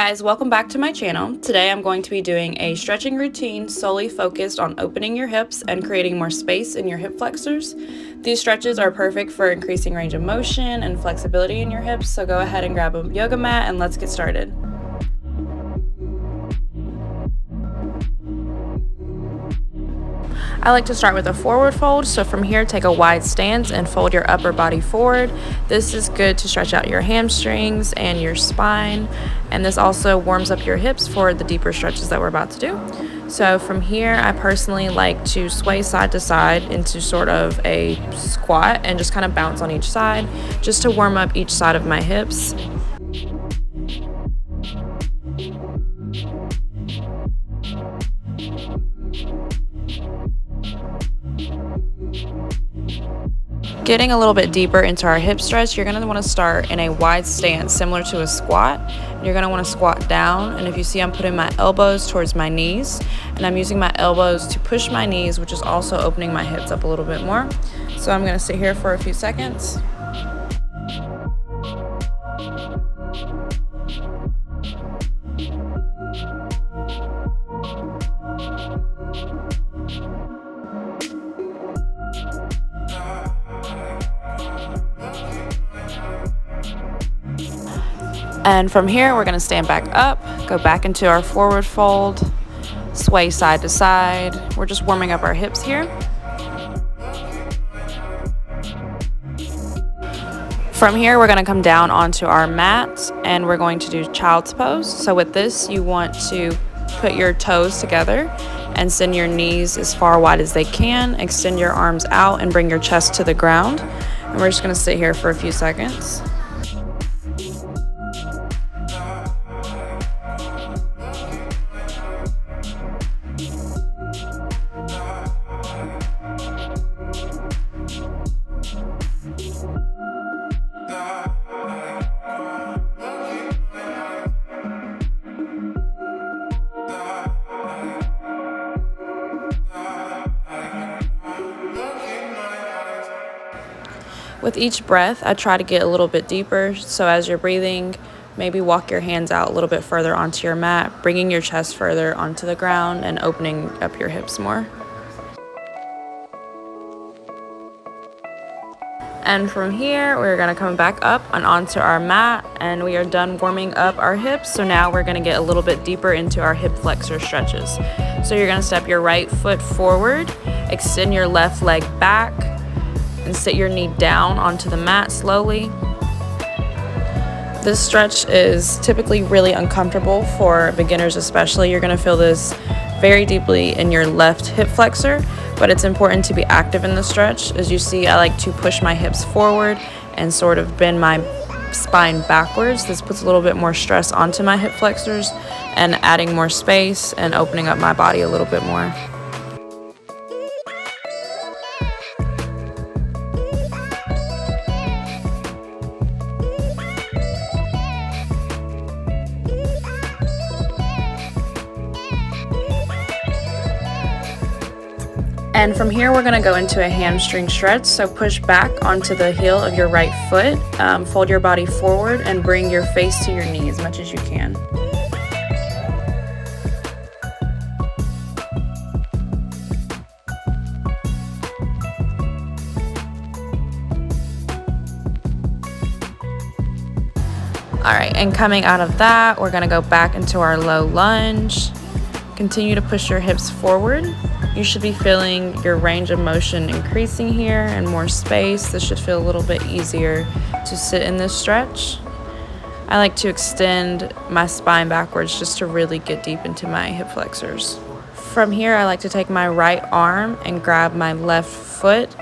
guys, welcome back to my channel. Today I'm going to be doing a stretching routine solely focused on opening your hips and creating more space in your hip flexors. These stretches are perfect for increasing range of motion and flexibility in your hips, so go ahead and grab a yoga mat and let's get started. I like to start with a forward fold, so from here take a wide stance and fold your upper body forward. This is good to stretch out your hamstrings and your spine, and this also warms up your hips for the deeper stretches that we're about to do. So from here I personally like to sway side to side into sort of a squat and just kind of bounce on each side just to warm up each side of my hips. Getting a little bit deeper into our hip stretch, you're going to want to start in a wide stance similar to a squat. You're going to want to squat down, and if you see, I'm putting my elbows towards my knees, and I'm using my elbows to push my knees, which is also opening my hips up a little bit more. So I'm going to sit here for a few seconds. And from here, we're going to stand back up, go back into our forward fold, sway side to side. We're just warming up our hips here. From here, we're going to come down onto our mat and we're going to do child's pose. So with this, you want to put your toes together and send your knees as far wide as they can. Extend your arms out and bring your chest to the ground. And we're just going to sit here for a few seconds. With each breath, I try to get a little bit deeper, so as you're breathing, maybe walk your hands out a little bit further onto your mat, bringing your chest further onto the ground and opening up your hips more. And from here, we're going to come back up and onto our mat, and we are done warming up our hips, so now we're going to get a little bit deeper into our hip flexor stretches. So you're going to step your right foot forward, extend your left leg back, and sit your knee down onto the mat slowly. This stretch is typically really uncomfortable for beginners especially. You're going to feel this very deeply in your left hip flexor, but it's important to be active in the stretch. As you see, I like to push my hips forward and sort of bend my spine backwards. This puts a little bit more stress onto my hip flexors and adding more space and opening up my body a little bit more. And from here, we're going to go into a hamstring stretch. So push back onto the heel of your right foot, fold your body forward, and bring your face to your knee as much as you can. All right, and coming out of that, we're going to go back into our low lunge. Continue to push your hips forward. You should be feeling your range of motion increasing here and more space. This should feel a little bit easier to sit in this stretch. I like to extend my spine backwards just to really get deep into my hip flexors. From here, I like to take my right arm and grab my left foot,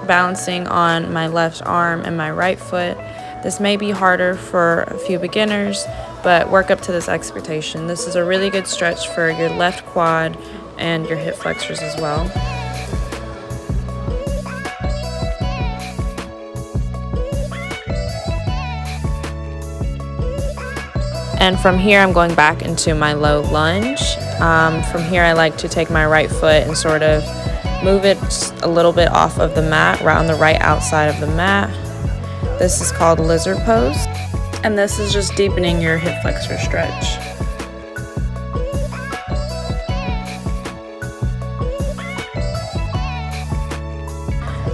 balancing on my left arm and my right foot. This may be harder for a few beginners, but work up to this expectation. This is a really good stretch for your left quad and your hip flexors as well. And from here, I'm going back into my low lunge. From here, I like to take my right foot and sort of move it a little bit off of the mat, right on the right outside of the mat. This is called lizard pose, and this is just deepening your hip flexor stretch.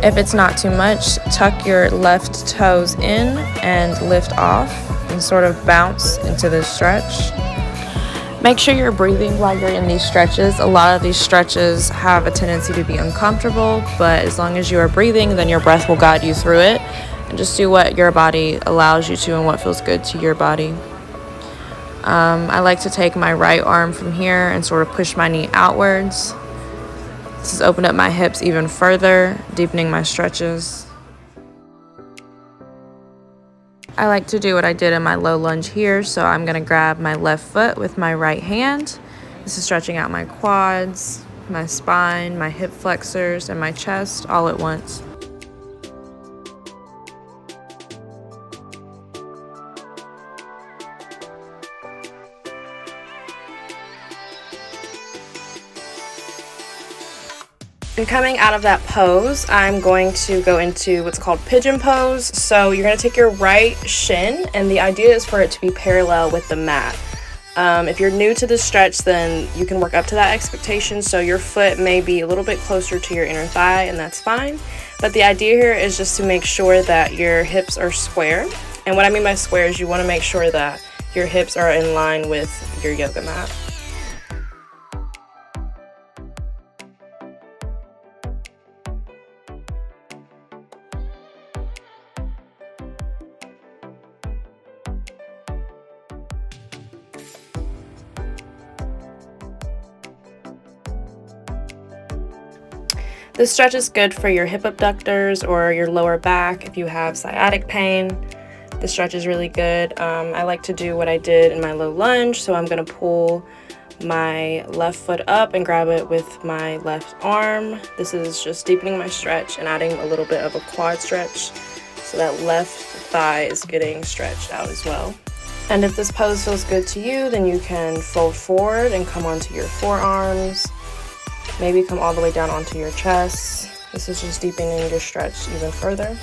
If it's not too much, tuck your left toes in and lift off and sort of bounce into the stretch. Make sure you're breathing while you're in these stretches. A lot of these stretches have a tendency to be uncomfortable, but as long as you are breathing, then your breath will guide you through it. And just do what your body allows you to and what feels good to your body. I like to take my right arm from here and sort of push my knee outwards. This has opened up my hips even further, deepening my stretches. I like to do what I did in my low lunge here, so I'm going to grab my left foot with my right hand. This is stretching out my quads, my spine, my hip flexors, and my chest all at once. And coming out of that pose, I'm going to go into what's called pigeon pose. So you're going to take your right shin, and the idea is for it to be parallel with the mat. If you're new to this stretch, then you can work up to that expectation. So your foot may be a little bit closer to your inner thigh, and that's fine. But the idea here is just to make sure that your hips are square. And what I mean by square is you want to make sure that your hips are in line with your yoga mat. This stretch is good for your hip abductors or your lower back if you have sciatic pain. This stretch is really good. I like to do what I did in my low lunge, so I'm going to pull my left foot up and grab it with my left arm. This is just deepening my stretch and adding a little bit of a quad stretch so that left thigh is getting stretched out as well. And if this pose feels good to you, then you can fold forward and come onto your forearms. Maybe come all the way down onto your chest. This is just deepening your stretch even further.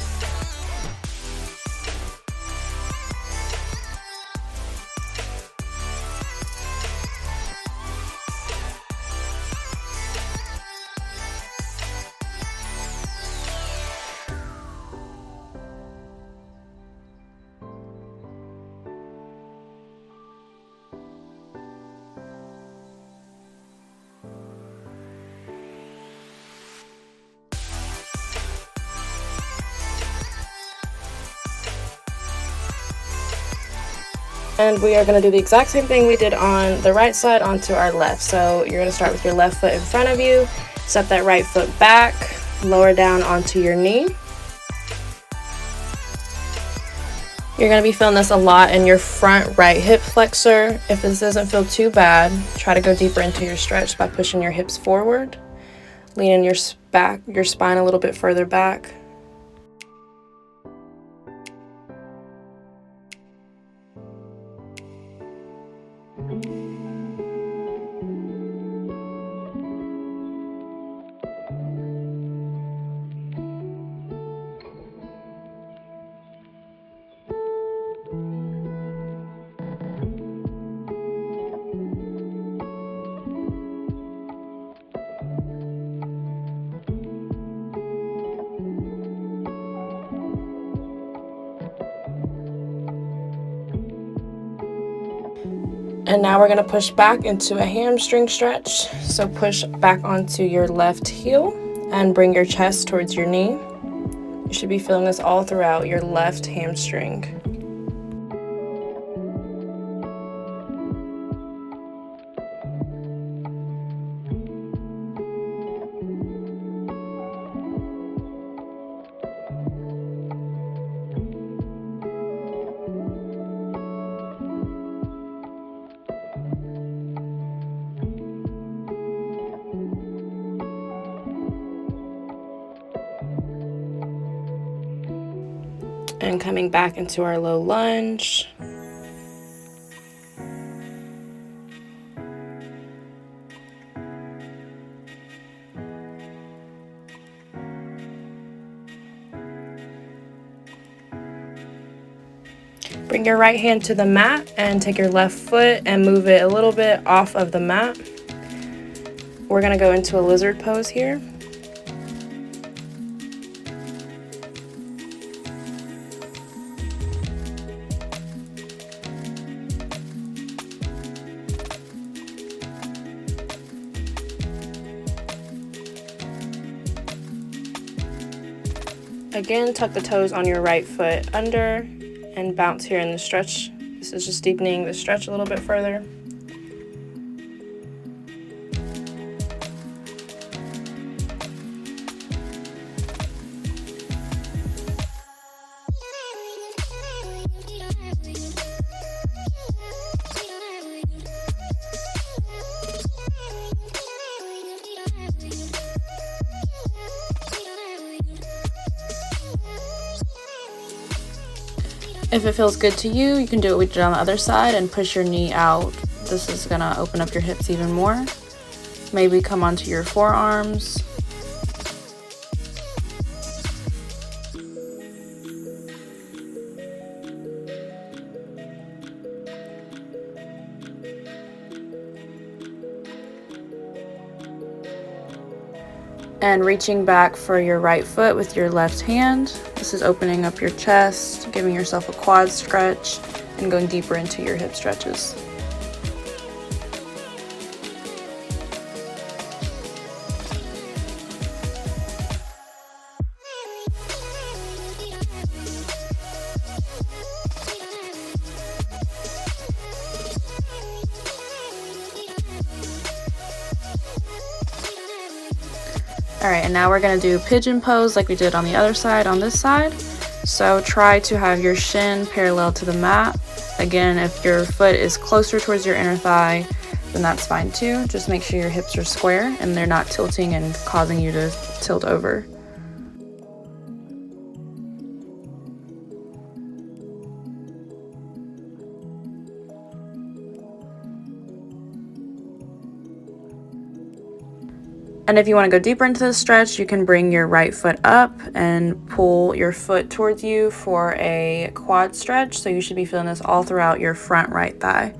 And we are going to do the exact same thing we did on the right side onto our left. So you're going to start with your left foot in front of you, step that right foot back, lower down onto your knee. You're going to be feeling this a lot in your front right hip flexor. If this doesn't feel too bad, try to go deeper into your stretch by pushing your hips forward, leaning your spine a little bit further back. And now we're going to push back into a hamstring stretch. So push back onto your left heel and bring your chest towards your knee. You should be feeling this all throughout your left hamstring. And coming back into our low lunge. Bring your right hand to the mat and take your left foot and move it a little bit off of the mat. We're going to go into a lizard pose here. Again, tuck the toes on your right foot under and bounce here in the stretch. This is just deepening the stretch a little bit further. If it feels good to you, you can do what we did on the other side and push your knee out. This is gonna open up your hips even more. Maybe come onto your forearms. And reaching back for your right foot with your left hand. This is opening up your chest, giving yourself a quad stretch, and going deeper into your hip stretches. Alright, and now we're going to do pigeon pose like we did on the other side on this side. So try to have your shin parallel to the mat. Again, if your foot is closer towards your inner thigh, then that's fine too. Just make sure your hips are square and they're not tilting and causing you to tilt over. And if you want to go deeper into the stretch, you can bring your right foot up and pull your foot towards you for a quad stretch. So you should be feeling this all throughout your front right thigh.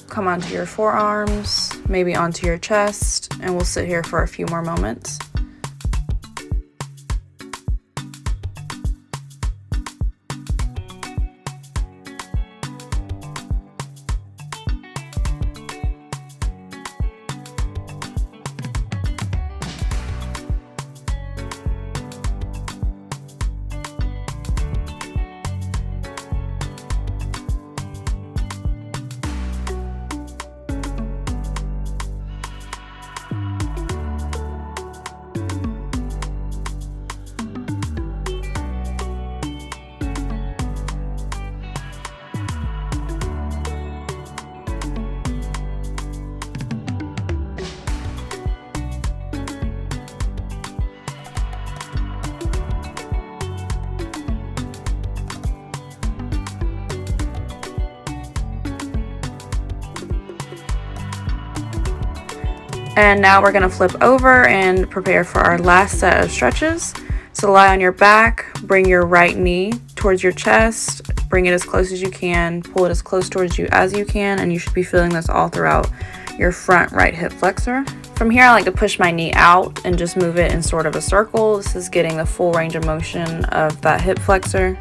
Come onto your forearms, maybe onto your chest, and we'll sit here for a few more moments. And now we're going to flip over and prepare for our last set of stretches. So lie on your back, bring your right knee towards your chest, bring it as close as you can, pull it as close towards you as you can, and you should be feeling this all throughout your front right hip flexor. From here, I like to push my knee out and just move it in sort of a circle. This is getting the full range of motion of that hip flexor.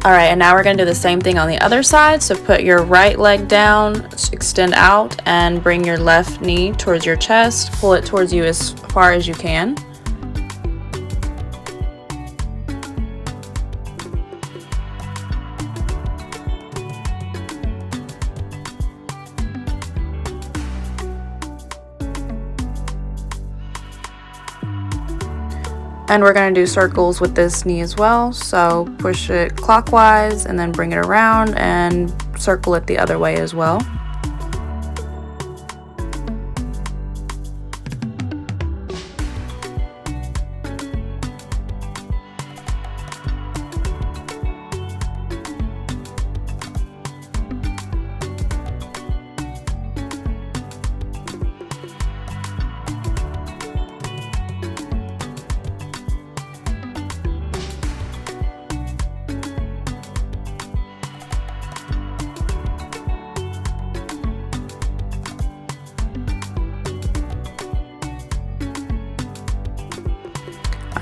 Alright, and now we're going to do the same thing on the other side. So put your right leg down, extend out, and bring your left knee towards your chest. Pull it towards you as far as you can. And we're going to do circles with this knee as well. So push it clockwise and then bring it around and circle it the other way as well.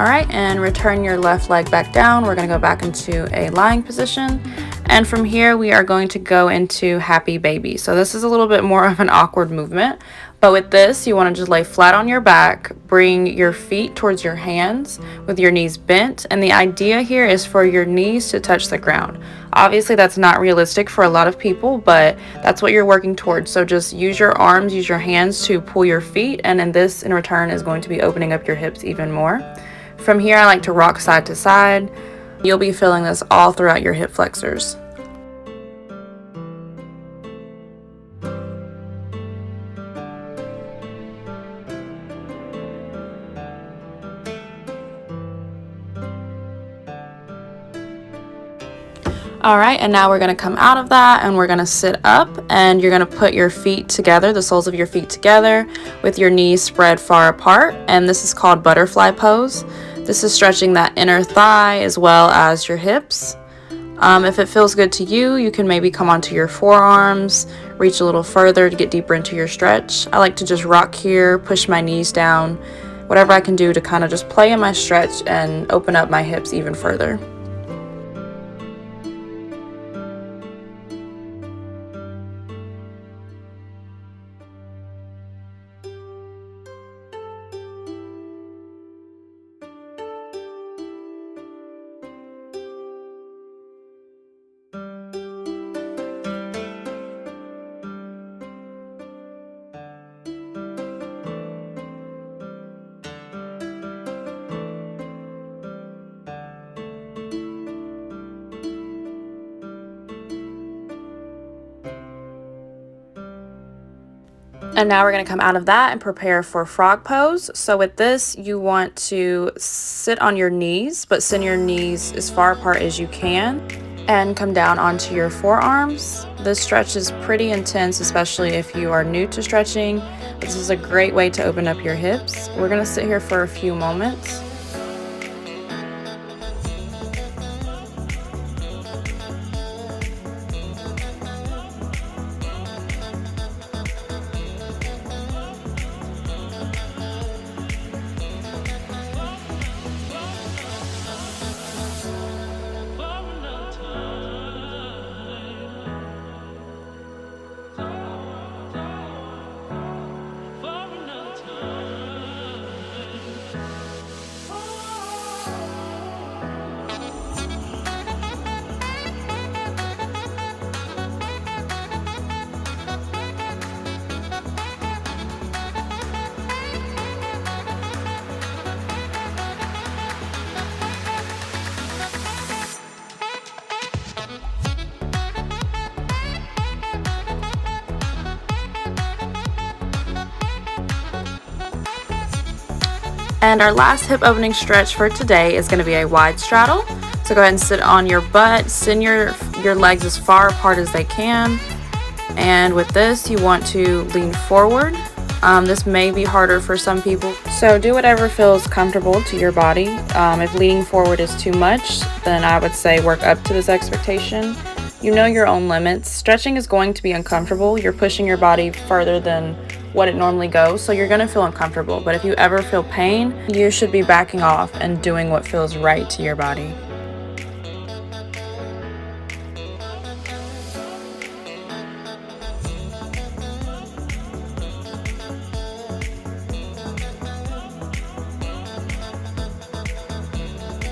All right, and return your left leg back down. We're gonna go back into a lying position. And from here, we are going to go into happy baby. So this is a little bit more of an awkward movement, but with this, you wanna just lay flat on your back, bring your feet towards your hands with your knees bent. And the idea here is for your knees to touch the ground. Obviously, that's not realistic for a lot of people, but that's what you're working towards. So just use your arms, use your hands to pull your feet, and then this in return is going to be opening up your hips even more. From here, I like to rock side to side. You'll be feeling this all throughout your hip flexors. All right, and now we're gonna come out of that and we're gonna sit up, and you're gonna put your feet together, the soles of your feet together with your knees spread far apart, and this is called butterfly pose. This is stretching that inner thigh as well as your hips. If it feels good to you, you can maybe come onto your forearms, reach a little further to get deeper into your stretch. I like to just rock here, push my knees down, whatever I can do to kind of just play in my stretch and open up my hips even further. And now we're going to come out of that and prepare for frog pose. So with this, you want to sit on your knees, but send your knees as far apart as you can and come down onto your forearms. This stretch is pretty intense, especially if you are new to stretching. This is a great way to open up your hips. We're going to sit here for a few moments. And our last hip opening stretch for today is going to be a wide straddle. So go ahead and sit on your butt, send your legs as far apart as they can. And with this, you want to lean forward. This may be harder for some people, so do whatever feels comfortable to your body. If leaning forward is too much, then I would say work up to this expectation. You know your own limits. Stretching is going to be uncomfortable. You're pushing your body further than what it normally goes, so you're going to feel uncomfortable. But if you ever feel pain, you should be backing off and doing what feels right to your body.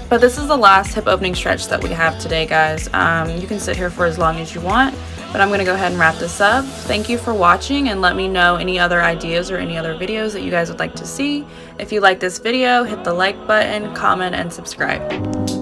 But this is the last hip opening stretch that we have today, guys. You can sit here for as long as you want, but I'm gonna go ahead and wrap this up. Thank you for watching, and let me know any other ideas or any other videos that you guys would like to see. If you like this video, hit the like button, comment, and subscribe.